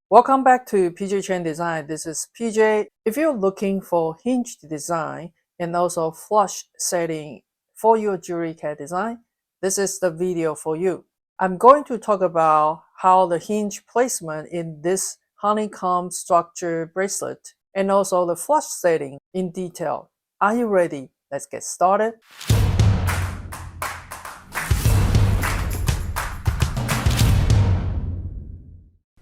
Welcome back to PJ Chen Design. This is PJ. If you're looking for hinge design and also flush setting for your jewelry CAD design, this is the video for you. I'm going to talk about how the hinge placement in this honeycomb structure bracelet and also the flush setting in detail. Are you ready? Let's get started.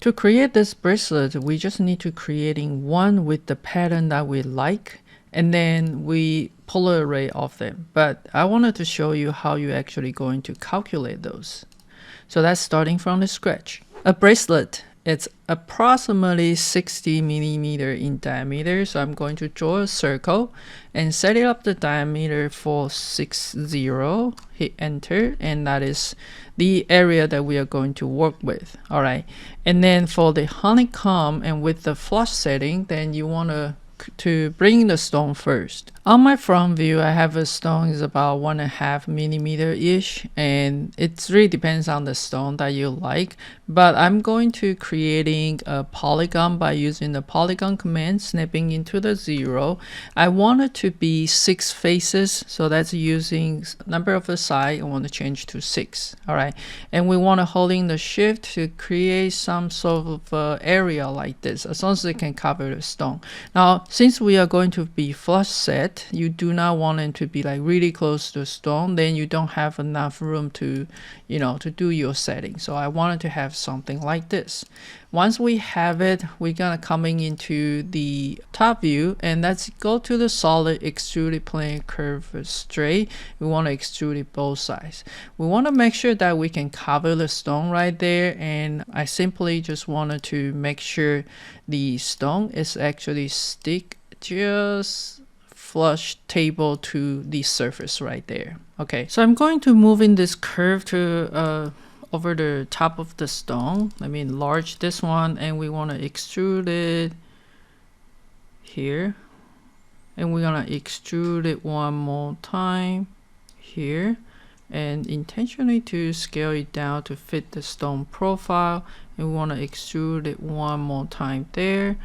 To create this bracelet, we just need to creating one with the pattern that we like, and then we pull an array of them. But I wanted to show you how you're actually going to calculate those. So that's starting from the scratch. A bracelet, it's approximately 60 millimeter in diameter. So I'm going to draw a circle and set it up the diameter for 60, hit enter, and that is the area that we are going to work with. All right. And then for the honeycomb and with the flush setting, then you want to bring the stone first. On my front view, I have a stone is about 1.5 millimeter ish, and it really depends on the stone that you like. But I'm going to creating a polygon by using the polygon command, snapping into the 0. I want it to be 6 faces, so that's using number of the side. I want to change to 6. All right, and we want to holding the shift to create some sort of area like this, as long as it can cover the stone. Now, since we are going to be flush set, you do not want it to be like really close to the stone, then you don't have enough room to to do your setting. So I wanted to have something like this. Once we have it, we're gonna coming into the top view, and let's go to the solid extruded plane curve straight. We want to extrude it both sides. We want to make sure that we can cover the stone right there, and I simply just wanted to make sure the stone is actually stick just flush table to the surface right there. Okay, so I'm going to move in this curve to over the top of the stone. Let me enlarge this one, and we want to extrude it here, and we're gonna extrude it one more time here, and intentionally to scale it down to fit the stone profile, and we want to extrude it one more time there,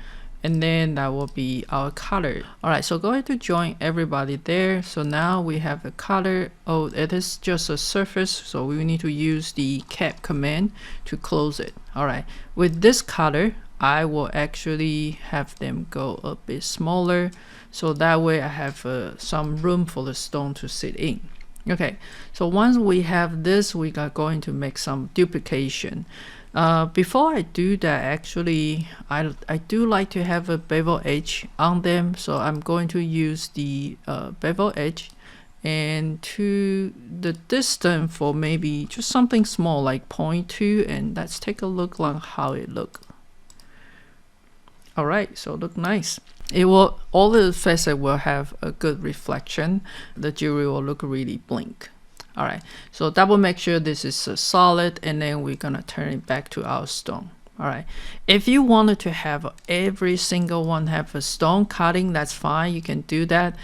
and then that will be our color. All right, so go ahead to join everybody there. So now we have the color. Oh, it is just a surface, so we need to use the cap command to close it. All right, with this color, I will actually have them go a bit smaller, so that way I have some room for the stone to sit in. Okay, so once we have this, we are going to make some duplication. Before I do that, actually, I do like to have a bevel edge on them, so I'm going to use the bevel edge and to the distance for maybe just something small like 0.2, and let's take a look on how it look. All right, so look nice. It will, all the facet will have a good reflection. The jewelry will look really blink. All right, so double make sure this is solid, and then we're gonna turn it back to our stone. All right, if you wanted to have every single one have a stone cutting, that's fine, you can do that.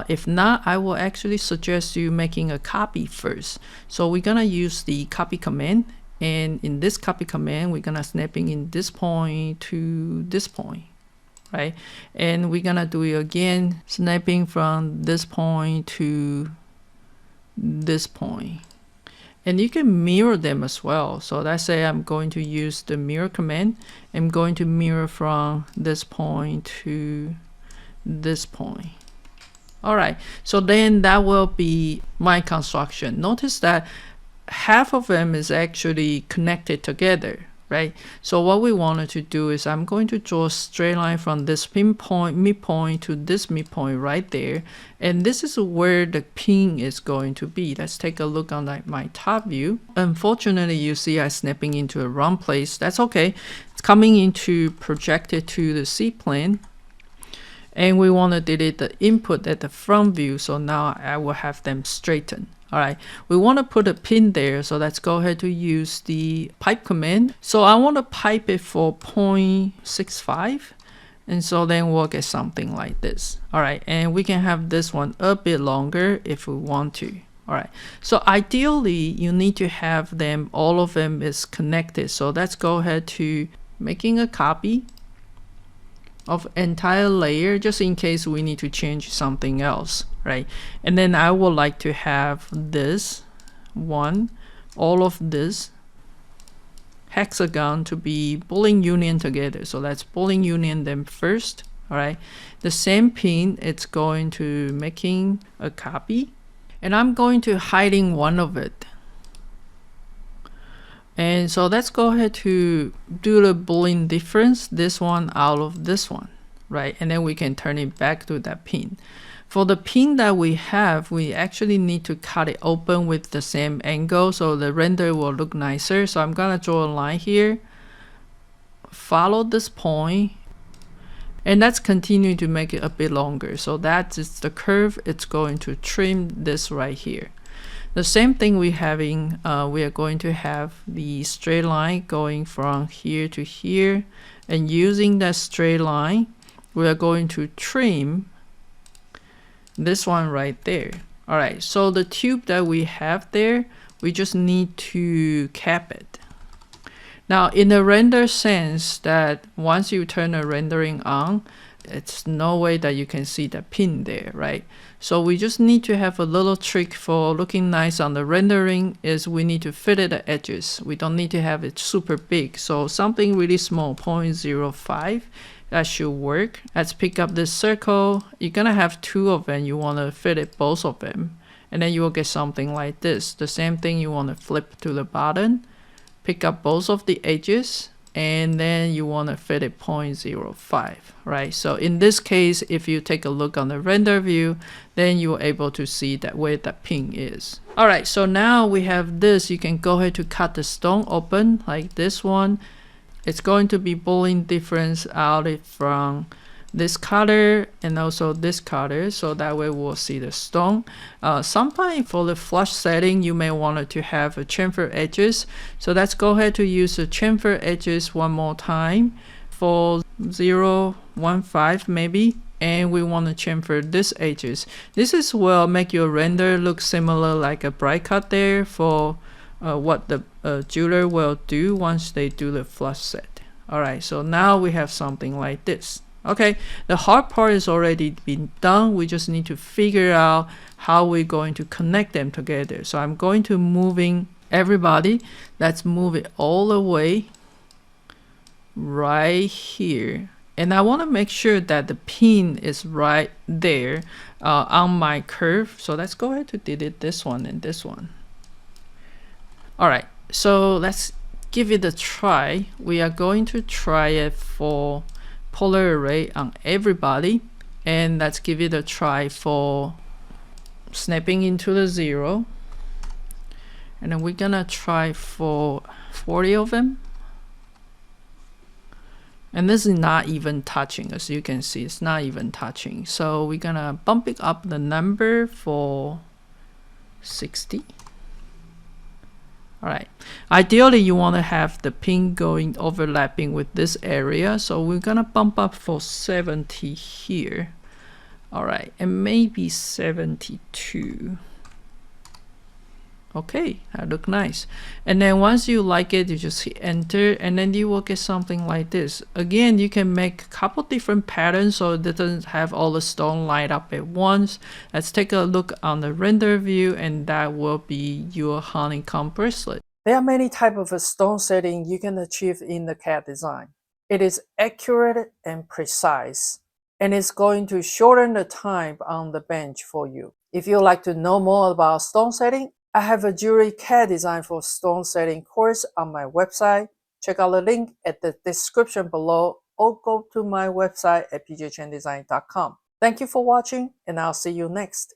If not, I will actually suggest you making a copy first. So we're gonna use the copy command, and in this copy command, we're gonna snapping in this point to this point, right? And we're gonna do it again, snapping from this point to this point, and you can mirror them as well. So let's say I'm going to use the mirror command. I'm going to mirror from this point to this point. All right, so then that will be my construction. Notice that half of them is actually connected together, right? So what we wanted to do is I'm going to draw a straight line from this pinpoint midpoint to this midpoint right there, and this is where the pin is going to be. Let's take a look on my top view. Unfortunately, you see I snapping into a wrong place. That's okay. It's coming into projected to the C plane, and we want to delete the input at the front view, so now I will have them straighten. All right, we want to put a pin there, so let's go ahead to use the pipe command. So I want to pipe it for 0.65, and so then we'll get something like this. All right, and we can have this one a bit longer if we want to. All right, so ideally you need to have them, all of them is connected. So let's go ahead to making a copy of entire layer just in case we need to change something else, right? And then I would like to have this one, all of this hexagon to be Boolean union together. So let's Boolean union them first. All right, the same pin, it's going to making a copy, and I'm going to hiding one of it. And so let's go ahead to do the Boolean difference, this one out of this one, right? And then we can turn it back to that pin. For the pin that we have, we actually need to cut it open with the same angle so the render will look nicer. So I'm gonna draw a line here, follow this point, and let's continue to make it a bit longer. So that is the curve. It's going to trim this right here. The same thing we are going to have the straight line going from here to here, and using that straight line, we are going to trim this one right there. All right, so the tube that we have there, we just need to cap it. Now, in the render sense, that once you turn the rendering on, it's no way that you can see the pin there, right? So we just need to have a little trick for looking nice on the rendering is we need to fit it the edges. We don't need to have it super big. So something really small, 0.05, that should work. Let's pick up this circle. You're gonna have two of them. You wanna fit it both of them. And then you will get something like this. The same thing you wanna flip to the bottom. Pick up both of the edges, and then you want to fit it 0.05, right? So in this case, if you take a look on the render view, then you're able to see that where the pin is. All right, so now we have this. You can go ahead to cut the stone open like this one. It's going to be Boolean difference out from this color and also this color, so that way we'll see the stone. Sometimes for the flush setting, you may want it to have a chamfer edges. So let's go ahead to use the chamfer edges one more time for 0.15 maybe, and we want to chamfer this edges. This is will make your render look similar like a bright cut there for what the jeweler will do once they do the flush set. All right, so now we have something like this. Okay, the hard part is already been done. We just need to figure out how we're going to connect them together. So I'm going to moving everybody. Let's move it all the way right here. And I want to make sure that the pin is right there on my curve. So let's go ahead to delete this one and this one. All right, so let's give it a try. We are going to try it for polar array on everybody, and let's give it a try for snapping into the 0, and then we're gonna try for 40 of them, and this is not even touching. As you can see, it's not even touching, so we're gonna bump it up the number for 60. All right, ideally you want to have the pin going overlapping with this area, so we're gonna bump up for 70 here. All right, and maybe 72. Okay, that look nice. And then once you like it, you just hit enter, and then you will get something like this. Again, you can make a couple different patterns so it doesn't have all the stone lined up at once. Let's take a look on the render view, and that will be your honeycomb bracelet. There are many types of a stone setting you can achieve in the CAD design. It is accurate and precise, and it's going to shorten the time on the bench for you. If you'd like to know more about stone setting, I have a jewelry CAD design for stone setting course on my website. Check out the link at the description below, or go to my website at pjchendesign.com. Thank you for watching, and I'll see you next.